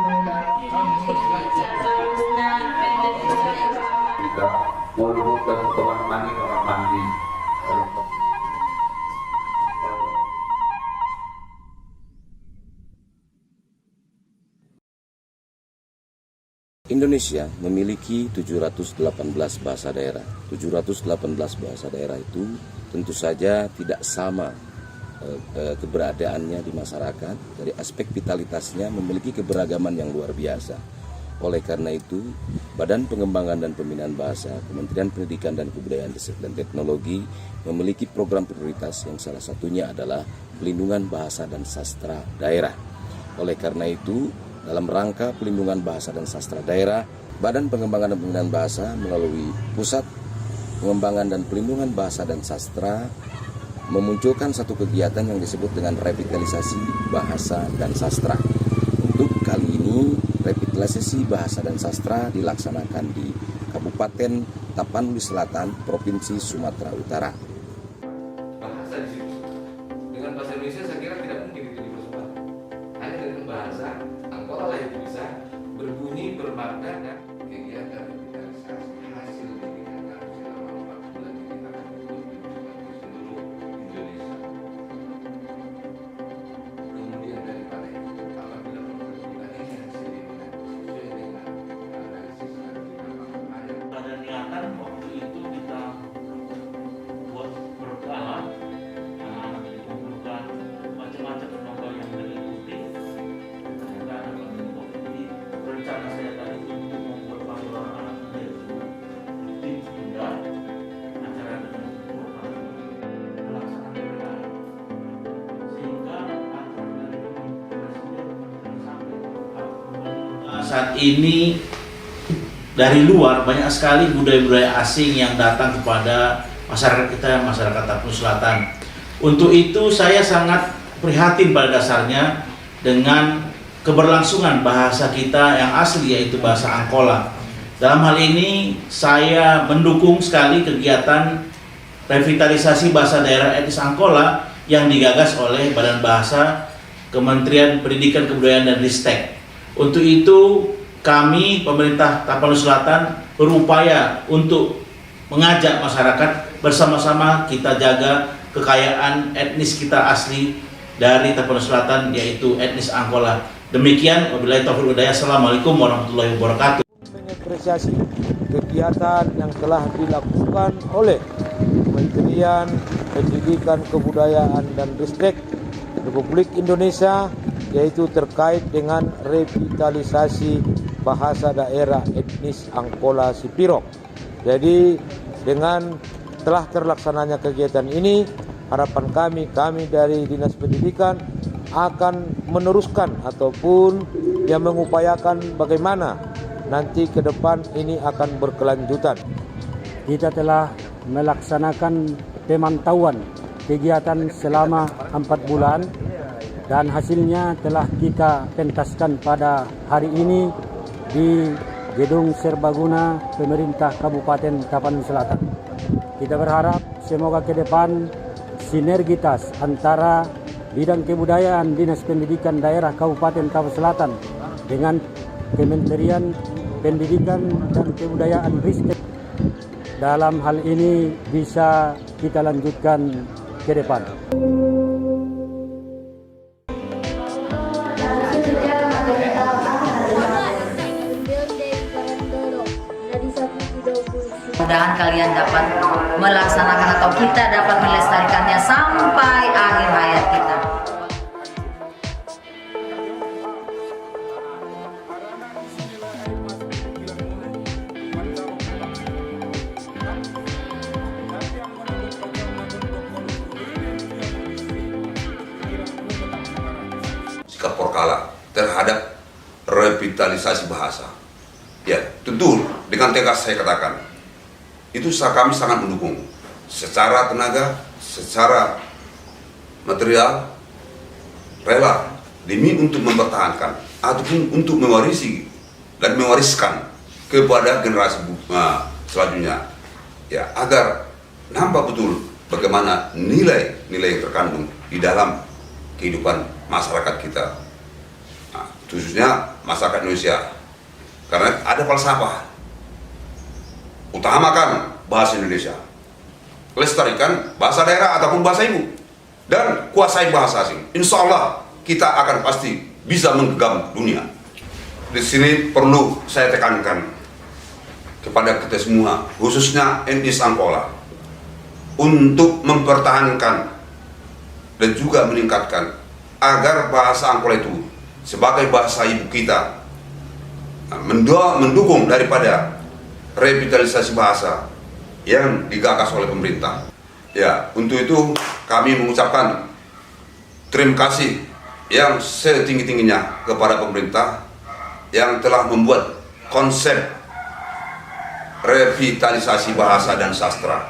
Kita mulut dan kamar mandi. Indonesia memiliki 718 bahasa daerah. 718 bahasa daerah itu tentu saja tidak sama keberadaannya di masyarakat. Dari aspek vitalitasnya memiliki keberagaman yang luar biasa. Oleh karena itu, Badan Pengembangan dan Pembinaan Bahasa, Kementerian Pendidikan dan Kebudayaan Riset dan Teknologi memiliki program prioritas yang salah satunya adalah pelindungan bahasa dan sastra daerah. Oleh karena itu, dalam rangka pelindungan bahasa dan sastra daerah, Badan Pengembangan dan Pembinaan Bahasa melalui Pusat Pengembangan dan Pelindungan Bahasa dan Sastra memunculkan satu kegiatan yang disebut dengan revitalisasi bahasa dan sastra. Untuk kali ini, revitalisasi bahasa dan sastra dilaksanakan di Kabupaten Tapanuli Selatan, Provinsi Sumatera Utara. Bahasa di situ. Dengan bahasa Indonesia saya kira tidak mungkin itu dipersoalkan. Hanya dengan bahasa Angkola lah yang bisa berbunyi, bermakna dan kegiatan revitalisasi hasil kegiatan selama 4 bulan ini akan dilakukan di seluruh Indonesia. Kemudian daripada itu, apabila perkebunan ini hasil sesuai dengan analisis dan ada Ada niatan waktu itu kita buat berkala, anak-anak dikumpulkan macam-macam lomba yang mengikuti. Ternyata ada bentuk jadi rencana saya tadi untuk membuat pagelaran anak muda itu ditunda acara dengan pelaksanaan pagelaran sehingga antara dari presiden sampai saat ini dari luar banyak sekali budaya-budaya asing yang datang kepada masyarakat kita, masyarakat Tapanuli Selatan. Untuk itu saya sangat prihatin pada dasarnya dengan keberlangsungan bahasa kita yang asli, yaitu bahasa Angkola. Dalam hal ini saya mendukung sekali kegiatan revitalisasi bahasa daerah etnis Angkola yang digagas oleh Badan Bahasa Kementerian Pendidikan Kebudayaan dan Ristek. Untuk itu kami pemerintah Tapanuli Selatan berupaya untuk mengajak masyarakat bersama-sama kita jaga kekayaan etnis kita asli dari Tapanuli Selatan, yaitu etnis Angkola. Demikian, wabillahi taufiq wal hidayah. Assalamualaikum warahmatullahi wabarakatuh. Mengapresiasi kegiatan yang telah dilakukan oleh Kementerian Pendidikan Kebudayaan dan Ristek Republik Indonesia, yaitu terkait dengan revitalisasi bahasa daerah etnis Angkola Sipiro. Jadi dengan telah terlaksananya kegiatan ini, harapan kami dari Dinas Pendidikan akan meneruskan ataupun yang mengupayakan bagaimana nanti ke depan ini akan berkelanjutan. Kita telah melaksanakan pemantauan kegiatan selama 4 bulan dan hasilnya telah kita pentaskan pada hari ini di Gedung Serbaguna Pemerintah Kabupaten Tapanuli Selatan. Kita berharap semoga ke depan sinergitas antara bidang kebudayaan Dinas Pendidikan Daerah Kabupaten Tapanuli Selatan dengan Kementerian Pendidikan dan Kebudayaan Ristek dalam hal ini bisa kita lanjutkan ke depan. Mudah-mudahan kalian dapat melaksanakan atau kita dapat melestarikannya sampai akhir hayat kita. Sikap Porkala terhadap revitalisasi bahasa. Ya, tentu dengan tegas saya katakan, itu kami sangat mendukung secara tenaga, secara material, rela demi untuk mempertahankan ataupun untuk mewarisi dan mewariskan kepada generasi selanjutnya, ya, agar nampak betul bagaimana nilai-nilai yang terkandung di dalam kehidupan masyarakat kita. Nah, khususnya masyarakat Indonesia. Karena ada falsafah, utamakan bahasa Indonesia, lestarikan bahasa daerah ataupun bahasa ibu, dan kuasai bahasa asing. Insya Allah kita akan pasti bisa menggenggam dunia. Di sini perlu saya tekankan kepada kita semua, khususnya etnis Angkola, untuk mempertahankan dan juga meningkatkan agar bahasa Angkola itu sebagai bahasa ibu kita, mendukung daripada revitalisasi bahasa yang digagas oleh pemerintah. Ya, untuk itu kami mengucapkan terima kasih yang setinggi-tingginya kepada pemerintah yang telah membuat konsep revitalisasi bahasa dan sastra.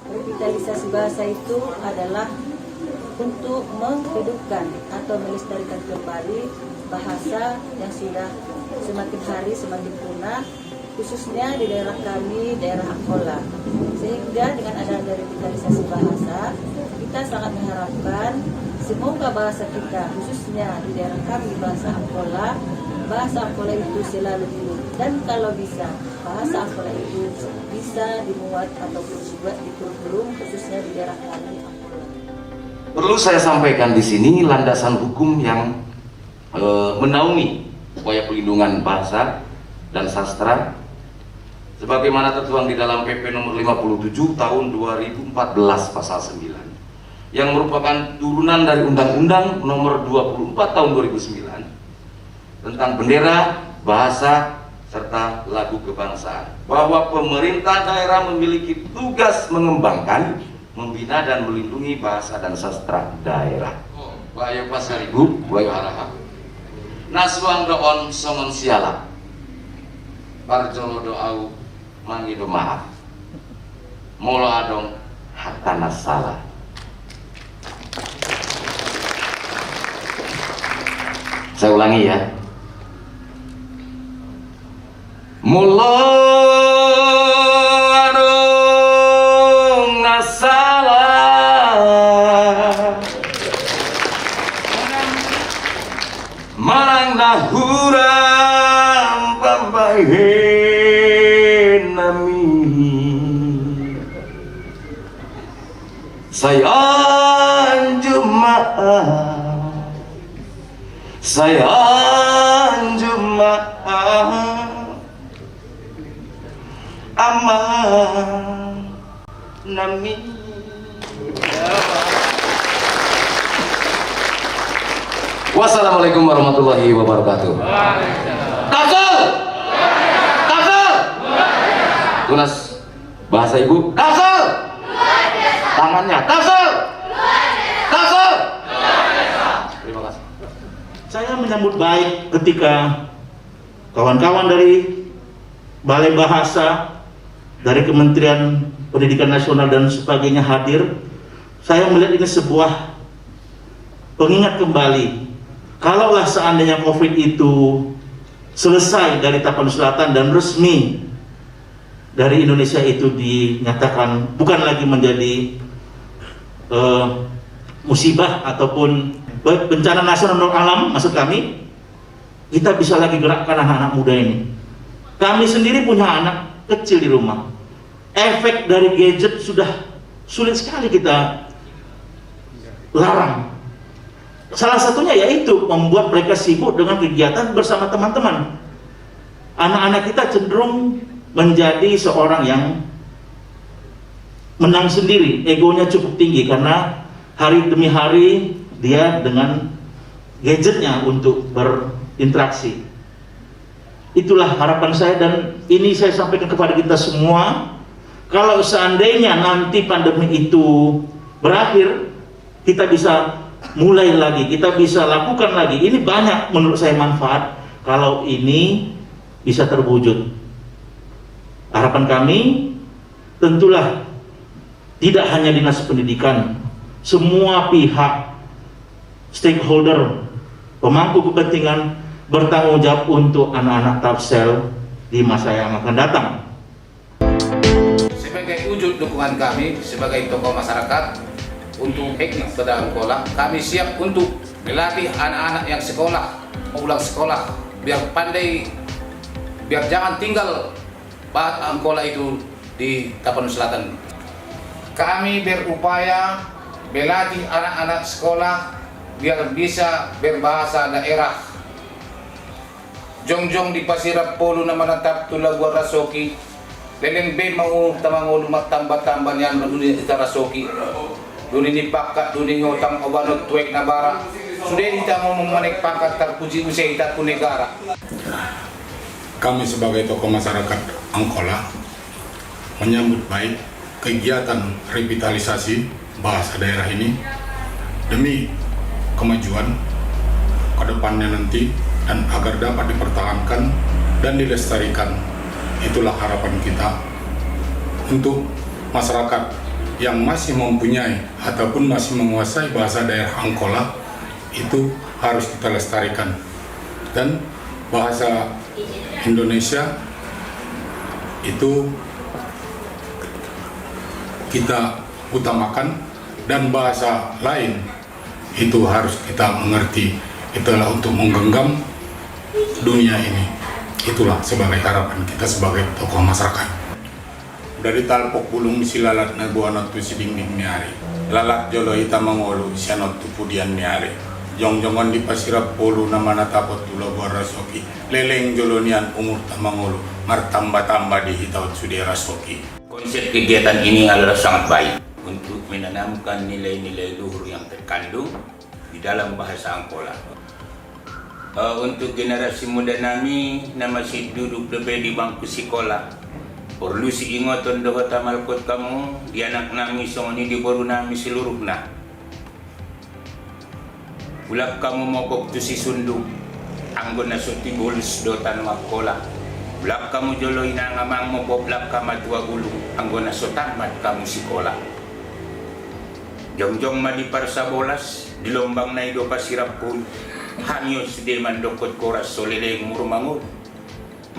Revitalisasi bahasa itu adalah untuk menghidupkan atau melestarikan kembali bahasa yang sudah semakin hari semakin punah, khususnya di daerah kami, daerah Angkola. Sehingga dengan adanya revitalisasi bahasa, kita sangat mengharapkan semoga bahasa kita, khususnya di daerah kami, bahasa Angkola itu selalu hidup. Dan kalau bisa, bahasa Angkola itu bisa dimuat ataupun dibuat di kurikulum, khususnya di daerah kami, Angkola. Perlu saya sampaikan di sini landasan hukum yang menaungi upaya pelindungan bahasa dan sastra sebagaimana tertuang di dalam PP nomor 57 tahun 2014 pasal 9 yang merupakan turunan dari Undang-Undang nomor 24 tahun 2009 tentang bendera, bahasa, serta lagu kebangsaan, bahwa pemerintah daerah memiliki tugas mengembangkan, membina dan melindungi bahasa dan sastra daerah. Bayo pasaribu, bayo harahap. Naswang doon songon siala. Parjolo doau mangido maaf. Molo adong hatana salah. Saya ulangi ya. Molo adong nasalah. Marang nahuram pambahin nami. Sayang Jumaat, sayang Jumaat, aman nami. Wassalamualaikum warahmatullahi wabarakatuh. Takbir! Takbir! Tunas bahasa ibu. Takbir! Tangannya. Takbir! Takbir! Terima kasih. Saya menyambut baik ketika kawan-kawan dari Balai Bahasa, dari Kementerian Pendidikan Nasional dan sebagainya hadir. Saya melihat ini sebuah pengingat kembali. Kalaulah seandainya COVID itu selesai dari Tapanuli Selatan dan resmi dari Indonesia itu dinyatakan bukan lagi menjadi musibah ataupun bencana nasional alam, maksud kami, kita bisa lagi gerakkan anak-anak muda ini. Kami sendiri punya anak kecil di rumah. Efek dari gadget sudah sulit sekali kita larang. Salah satunya yaitu membuat mereka sibuk dengan kegiatan bersama teman-teman. Anak-anak kita cenderung menjadi seorang yang menang sendiri, egonya cukup tinggi karena hari demi hari dia dengan gadgetnya untuk berinteraksi. Itulah harapan saya, dan ini saya sampaikan kepada kita semua. Kalau seandainya nanti pandemi itu berakhir, kita bisa mulai lagi, kita bisa lakukan lagi. Ini banyak menurut saya manfaat kalau ini bisa terwujud. Harapan kami tentulah tidak hanya Dinas Pendidikan, semua pihak stakeholder, pemangku kepentingan bertanggung jawab untuk anak-anak Tafsel di masa yang akan datang. Sebagai wujud dukungan kami sebagai tokoh masyarakat untuk teknik pada Angkola, kami siap untuk melatih anak-anak yang ulang sekolah, biar pandai, biar jangan tinggal Pak Angkola itu di Tapanuli Selatan. Kami berupaya melatih anak-anak sekolah biar bisa berbahasa daerah. Jongjong di Pasirap Polo na manatap tula gua Rasoki. Leleng ben mau tamangulu matambah-tambah yan dunia kita Rasoki. Dunia ni pakat dunia ngotang obanot tuwek na bara. Sudah kita mau memanik pangkat terpuji usai kita pun negara. Kami sebagai tokoh masyarakat Angkola menyambut baik kegiatan revitalisasi bahasa daerah ini demi kemajuan ke depannya nanti, dan agar dapat dipertahankan dan dilestarikan. Itulah harapan kita untuk masyarakat yang masih mempunyai ataupun masih menguasai bahasa daerah Angkola, itu harus kita lestarikan. Dan bahasa Indonesia itu kita utamakan, dan bahasa lain itu harus kita mengerti. Itulah untuk menggenggam dunia ini. Itulah sebagai harapan kita sebagai tokoh masyarakat. Dari talpok bulung silalat na buanot tu sidingding miari, lalat jolo ita mangolo sianot tu pudian miari, jongjongan di Pasirap Polo na manatapot tula buar Rasoki, leleng jolonian umur tamangolo martamba-tamba di hitaut sudi Rasoki. Konsep kegiatan ini adalah sangat baik untuk menanamkan nilai-nilai luhur yang terkandung di dalam bahasa Angkola. Untuk generasi muda nami na masih duduk di bangku sekolah, perlu si ingoton doho tamalkot kamu di anak nami songoni di boru nami seluruhna. Ulap kamu mokok tu si sunduk, anggon na suti bulus do tanwa kola. Ulap kamu joloy na ngamang mo boblap kamat tua gulung, anggon na sotamat kamu sekolah. Jongjong madi parsa bolas, di lombang na ido Pasirap Polo. Hangyo sudah mandokot koras soleleng murmangun.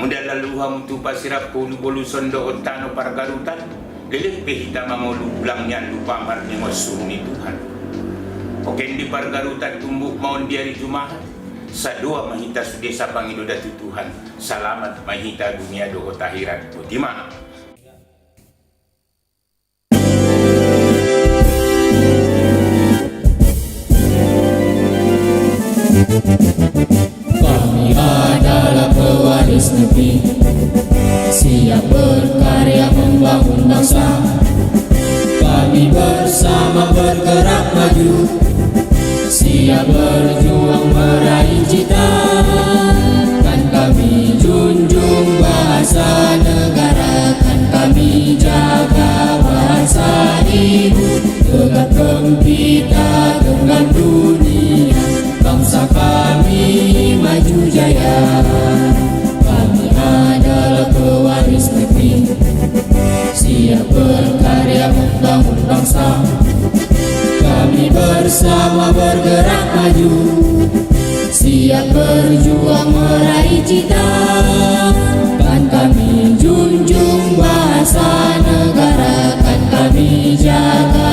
Muda laluham tu Pasirap Polo boluson do tano pargarutan. Leleh pehita mangolu ulangnya lupa marni masuni Tuhan. Oke di pargarutan tumbuk maun diari jumahan. Sadua mahita sudah sapang ido datu Tuhan. Salamat mahita dunia do tahirat. Butima. Kami adalah pewaris negeri, siap berkarya membangun bangsa. Kami bersama bergerak maju, siap berjuang meraih cita. Kan kami junjung bahasa negara, kan kami jaga bahasa ibu. Tegak gempita genggam dunia, bangsa kami maju jaya. Kami adalah pewaris negeri, siap berkarya membangun bangsa. Kami bersama bergerak maju, siap berjuang meraih cita. Kan kami junjung bahasa dijaga